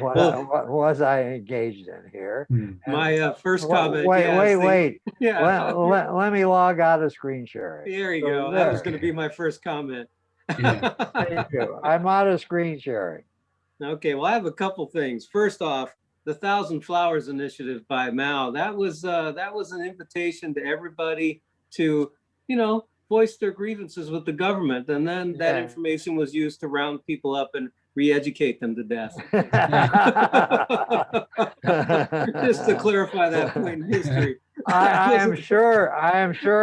[SPEAKER 2] Well,
[SPEAKER 1] what was I engaged in here. And
[SPEAKER 2] my first comment,
[SPEAKER 1] wait.
[SPEAKER 2] yeah,
[SPEAKER 1] Let me log out of screen sharing.
[SPEAKER 2] there you
[SPEAKER 1] So
[SPEAKER 2] go. That was
[SPEAKER 1] there.
[SPEAKER 2] going to be my first comment.
[SPEAKER 3] Yeah.
[SPEAKER 1] Thank you. I'm out of screen sharing.
[SPEAKER 2] Okay, well, I have a couple things. First off, the Thousand Flowers Initiative by Mao, that was an invitation to everybody to, voice their grievances with the government. And then that
[SPEAKER 1] Yeah.
[SPEAKER 2] information was used to round people up and re-educate them to death. Just to clarify that point in history.
[SPEAKER 1] I am sure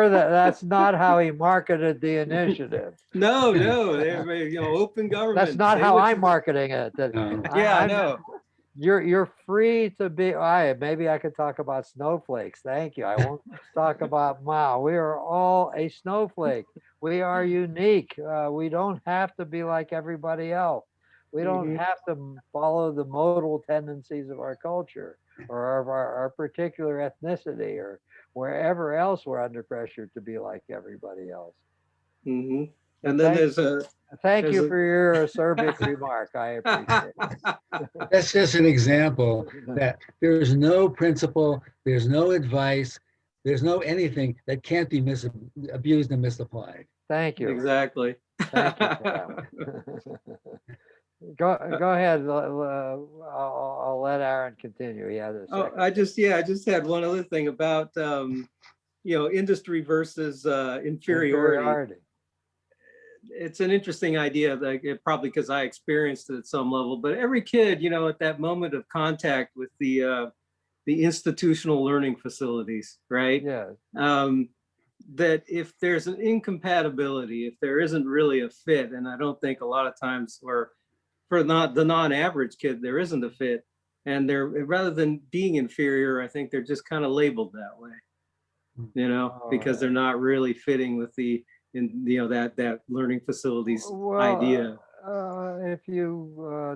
[SPEAKER 1] that that's not how he marketed the initiative.
[SPEAKER 2] No, open government.
[SPEAKER 1] That's not how I'm marketing it.
[SPEAKER 3] No.
[SPEAKER 2] Yeah, no.
[SPEAKER 1] You're free to be. Maybe I could talk about snowflakes. Thank you. I won't talk about Mao. We are all a snowflake. We are unique. We don't have to be like everybody else. We don't have to follow the modal tendencies of our culture or of our particular ethnicity or wherever else we're under pressure to be like everybody else.
[SPEAKER 2] Mm-hmm. And then
[SPEAKER 1] thank you for your acerbic remark. I appreciate it.
[SPEAKER 3] That's just an example that there's no principle, there's no advice, there's no anything that can't be abused and misapplied.
[SPEAKER 1] Thank you.
[SPEAKER 2] Exactly.
[SPEAKER 1] Thank you for that. Go ahead. I'll let Aaron continue. He has a second.
[SPEAKER 2] I just had one other thing about industry versus inferiority. It's an interesting idea, probably because I experienced it at some level. But every kid, at that moment of contact with the institutional learning facilities, right?
[SPEAKER 1] Yeah.
[SPEAKER 2] That if there's an incompatibility, if there isn't really a fit, and I don't think a lot of times, or for the non-average kid, there isn't a fit, and they're, rather than being inferior, I think they're just kind of labeled that way, you know, because they're not really fitting with the, that learning facilities idea.
[SPEAKER 1] If you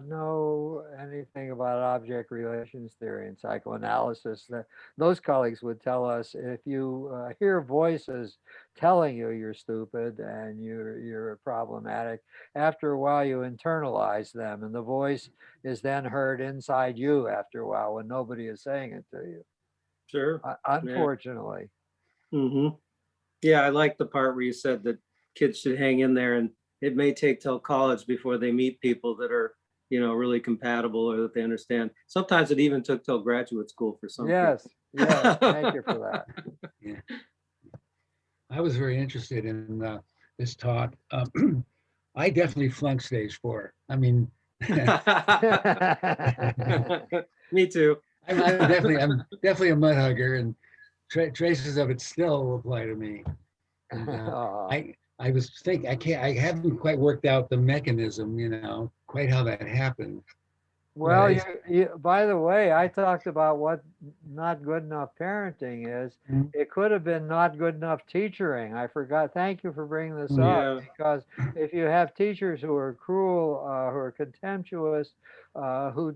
[SPEAKER 1] know anything about object relations theory and psychoanalysis, those colleagues would tell us if you hear voices telling you you're stupid and you're problematic, after a while you internalize them, and the voice is then heard inside you after a while when nobody is saying it to you.
[SPEAKER 2] Sure.
[SPEAKER 1] Unfortunately.
[SPEAKER 2] Yeah. Yeah, I like the part where you said that kids should hang in there, and it may take till college before they meet people that are, really compatible or that they understand. Sometimes it even took till graduate school for some
[SPEAKER 1] Yes,
[SPEAKER 2] people.
[SPEAKER 1] yes, thank you for that.
[SPEAKER 3] Yeah. I was very interested in this talk. I definitely flunked stage 4. I mean,
[SPEAKER 2] Me too.
[SPEAKER 3] I'm definitely a mud hugger, and traces of it still apply to me. And I was thinking, I haven't quite worked out the mechanism, quite how that happened.
[SPEAKER 1] Well, by the way, I talked about what not good enough parenting is.
[SPEAKER 3] Mhm.
[SPEAKER 1] It could have been not good enough teachering. I forgot. Thank you for bringing this up,
[SPEAKER 2] Yeah.
[SPEAKER 1] because if you have teachers who are cruel, who are contemptuous, who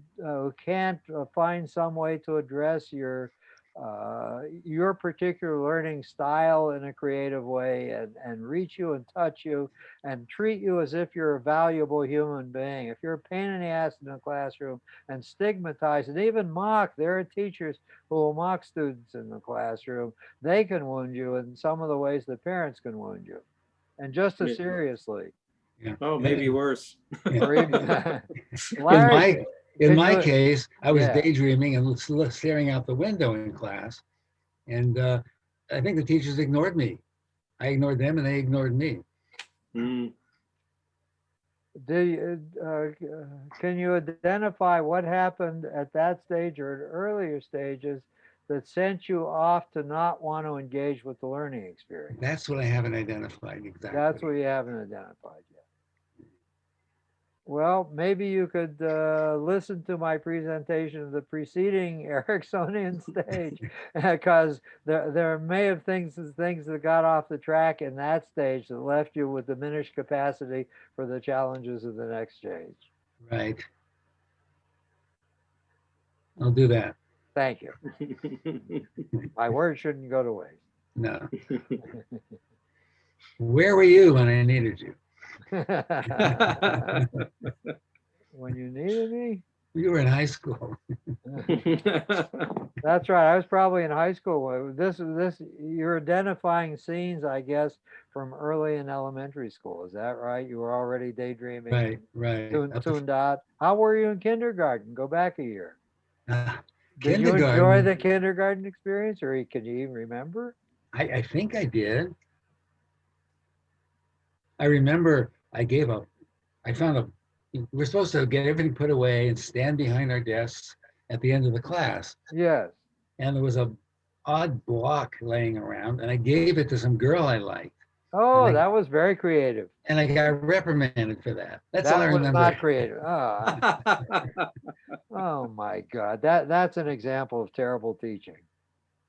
[SPEAKER 1] can't find some way to address your particular learning style in a creative way, and reach you and touch you and treat you as if you're a valuable human being. If you're a pain in the ass in the classroom and stigmatize and even mock, there are teachers who will mock students in the classroom. They can wound you in some of the ways the parents can wound you, and just as seriously.
[SPEAKER 3] Yeah.
[SPEAKER 2] Oh, maybe worse.
[SPEAKER 1] Or even,
[SPEAKER 3] In
[SPEAKER 1] can
[SPEAKER 3] my
[SPEAKER 1] you-
[SPEAKER 3] case, I was
[SPEAKER 1] yeah.
[SPEAKER 3] daydreaming and staring out the window in class, and I think the teachers ignored me. I ignored them, and they ignored me.
[SPEAKER 2] Mm.
[SPEAKER 1] Can you identify what happened at that stage or at earlier stages that sent you off to not want to engage with the learning experience?
[SPEAKER 3] That's what I haven't identified exactly.
[SPEAKER 1] That's what you haven't identified yet. Well, maybe you could listen to my presentation of the preceding Ericksonian stage, because there may have things that got off the track in that stage that left you with diminished capacity for the challenges of the next stage.
[SPEAKER 3] Right. I'll do that.
[SPEAKER 1] Thank you. My word shouldn't go to waste.
[SPEAKER 3] No. Where were you when I needed you?
[SPEAKER 1] When you needed me?
[SPEAKER 3] You were in high school.
[SPEAKER 1] That's right. I was probably in high school. This you're identifying scenes, I guess, from early in elementary school. Is that right? You were already daydreaming,
[SPEAKER 3] Right.
[SPEAKER 1] tuned out. How were you in kindergarten? Go back a year. Did you
[SPEAKER 3] Kindergarten.
[SPEAKER 1] enjoy the kindergarten experience, or can you even remember?
[SPEAKER 3] I think I did. I remember we're supposed to get everything put away and stand behind our desks at the end of the class.
[SPEAKER 1] Yes.
[SPEAKER 3] And there was a odd block laying around, and I gave it to some girl I liked.
[SPEAKER 1] Oh, that was very creative.
[SPEAKER 3] And I got reprimanded for that. That's all I
[SPEAKER 1] That was
[SPEAKER 3] remember.
[SPEAKER 1] not creative. Oh my God. That's an example of terrible teaching.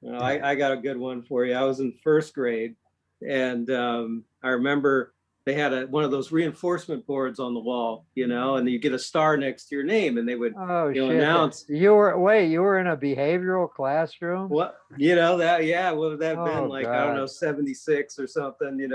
[SPEAKER 2] Well, I got a good one for you. I was in first grade, and I remember they had one of those reinforcement boards on the wall, and you get a star next to your name, and they would announce.
[SPEAKER 1] You were in a behavioral classroom?
[SPEAKER 2] What, that, yeah, what would that been like?
[SPEAKER 1] God.
[SPEAKER 2] I don't know, 76 or something,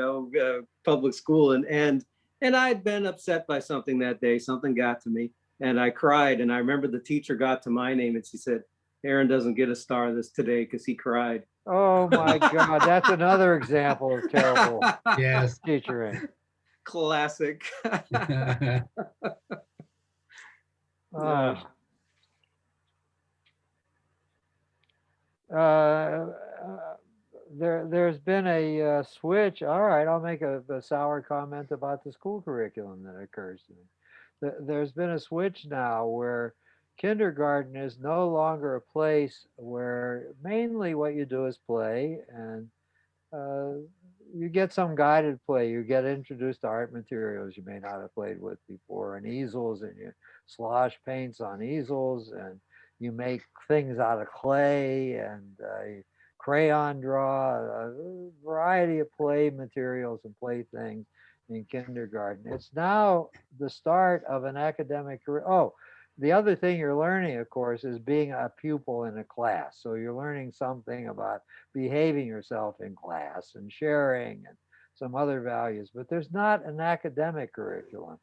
[SPEAKER 2] public school. And I'd been upset by something that day. Something got to me, and I cried. And I remember the teacher got to my name and she said, "Aaron doesn't get a star today because he cried."
[SPEAKER 1] Oh my God, that's another example of terrible
[SPEAKER 3] Yes.
[SPEAKER 1] teaching.
[SPEAKER 2] Classic.
[SPEAKER 1] There's been a switch. All right, I'll make a sour comment about the school curriculum that occurs to me. There's been a switch now where kindergarten is no longer a place where mainly what you do is play, and you get some guided play. You get introduced to art materials you may not have played with before, and easels, and you slosh paints on easels, and You make things out of clay and crayon draw, a variety of play materials and playthings in kindergarten. It's now the start of an academic career. Oh, the other thing you're learning, of course, is being a pupil in a class. So you're learning something about behaving yourself in class and sharing and some other values, but there's not an academic curriculum.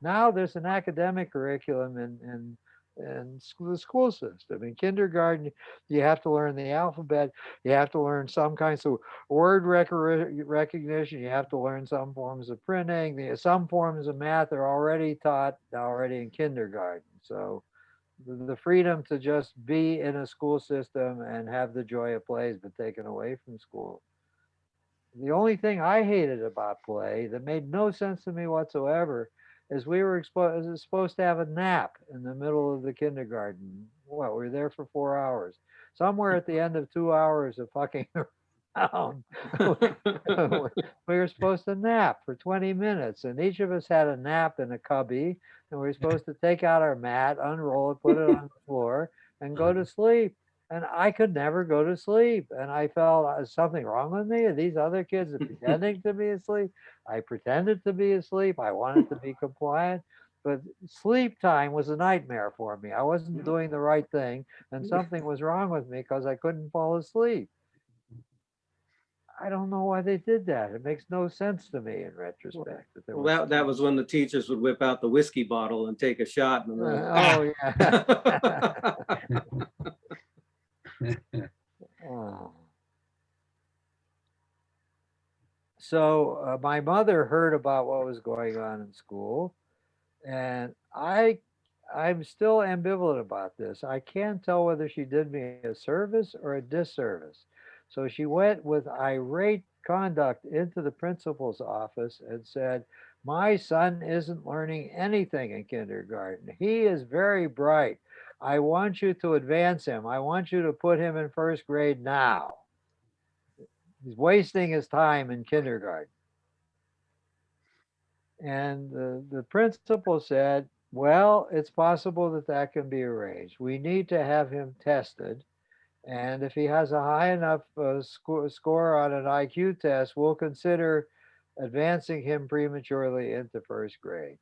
[SPEAKER 1] Now there's an academic curriculum in the school system. In kindergarten, you have to learn the alphabet. You have to learn some kinds of word recognition. You have to learn some forms of printing. Some forms of math are already taught already in kindergarten. So the freedom to just be in a school system and have the joy of play has been taken away from school. The only thing I hated about play that made no sense to me whatsoever is we were supposed to have a nap in the middle of the kindergarten. What, we were there for 4 hours. Somewhere at the end of 2 hours of fucking around, we were supposed to nap for 20 minutes, and each of us had a nap in a cubby, and we were supposed to take out our mat, unroll it, put it on the floor, and go to sleep. And I could never go to sleep. And I felt, is something wrong with me? Are these other kids are pretending to be asleep? I pretended to be asleep. I wanted to be compliant. But sleep time was a nightmare for me. I wasn't doing the right thing, and something was wrong with me because I couldn't fall asleep. I don't know why they did that. It makes no sense to me in retrospect.
[SPEAKER 2] Well, that was when the teachers would whip out the whiskey bottle and take a shot in the middle.
[SPEAKER 1] Oh, yeah. Oh. So my mother heard about what was going on in school, and I'm still ambivalent about this. I can't tell whether she did me a service or a disservice. So she went with irate conduct into the principal's office and said, "My son isn't learning anything in kindergarten. He is very bright. I want you to advance him. I want you to put him in first grade now. He's wasting his time in kindergarten." And the principal said, "Well, it's possible that that can be arranged. We need to have him tested. And if he has a high enough score on an IQ test, we'll consider advancing him prematurely into first grade."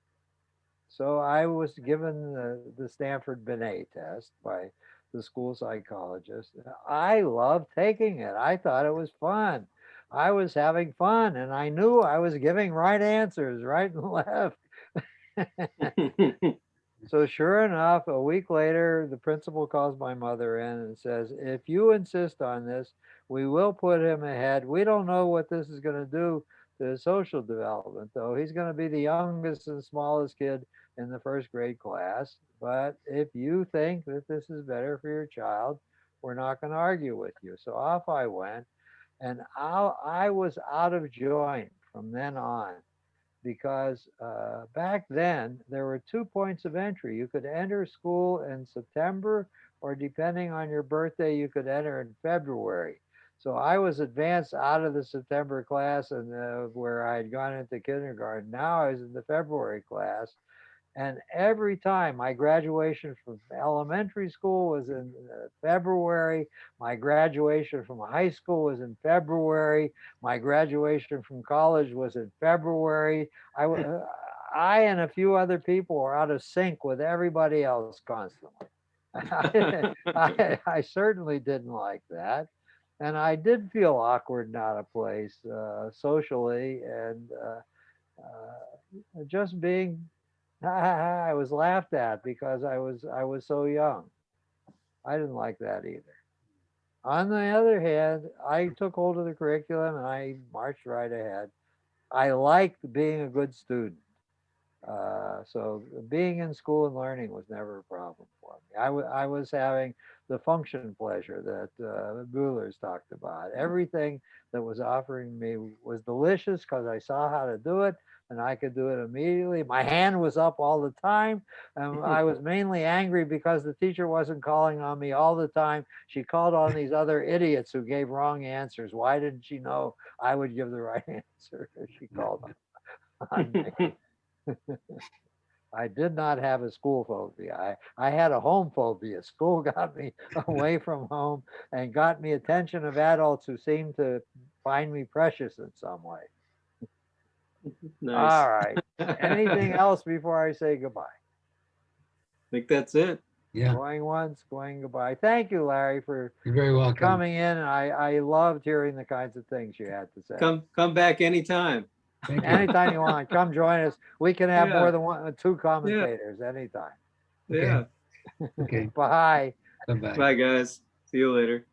[SPEAKER 1] So I was given the Stanford Binet test by the school psychologist. I loved taking it. I thought it was fun. I was having fun, and I knew I was giving right answers, right and left. So sure enough, a week later, the principal calls my mother in and says, "If you insist on this, we will put him ahead. We don't know what this is going to do to his social development, though. He's going to be the youngest and smallest kid in the first grade class. But if you think that this is better for your child, we're not going to argue with you." So off I went, and I was out of joint from then on, because back then there were 2 points of entry. You could enter school in September, or depending on your birthday, you could enter in February. So I was advanced out of the September class, and where I had gone into kindergarten. Now I was in the February class, and every time my graduation from elementary school was in February, my graduation from high school was in February, my graduation from college was in February. I and a few other people were out of sync with everybody else constantly. I certainly didn't like that. And I did feel awkward and out of place socially, and just being I was laughed at because I was so young. I didn't like that either. On the other hand, I took hold of the curriculum and I marched right ahead. I liked being a good student. So being in school and learning was never a problem for me. I was having the function pleasure that Bueller's talked about. Everything that was offering me was delicious because I saw how to do it and I could do it immediately. My hand was up all the time. And I was mainly angry because the teacher wasn't calling on me all the time. She called on these other idiots who gave wrong answers. Why didn't she know I would give the right answer if she called on me? I did not have a school phobia. I had a home phobia. School got me away from home and got me attention of adults who seemed to find me precious in some way.
[SPEAKER 2] Nice.
[SPEAKER 1] All right. Anything else before I say goodbye?
[SPEAKER 2] I think that's it.
[SPEAKER 3] Yeah,
[SPEAKER 1] Going once, going goodbye. Thank you, Larry, for
[SPEAKER 3] you're very welcome.
[SPEAKER 1] coming in. I loved hearing the kinds of things you had to say.
[SPEAKER 2] Come back anytime.
[SPEAKER 3] Thank you.
[SPEAKER 1] Anytime you want, come join us. We can have
[SPEAKER 2] Yeah.
[SPEAKER 1] more than one, two commentators anytime.
[SPEAKER 2] Yeah.
[SPEAKER 3] Okay.
[SPEAKER 1] Bye.
[SPEAKER 3] Bye-bye.
[SPEAKER 2] Bye, guys. See you later.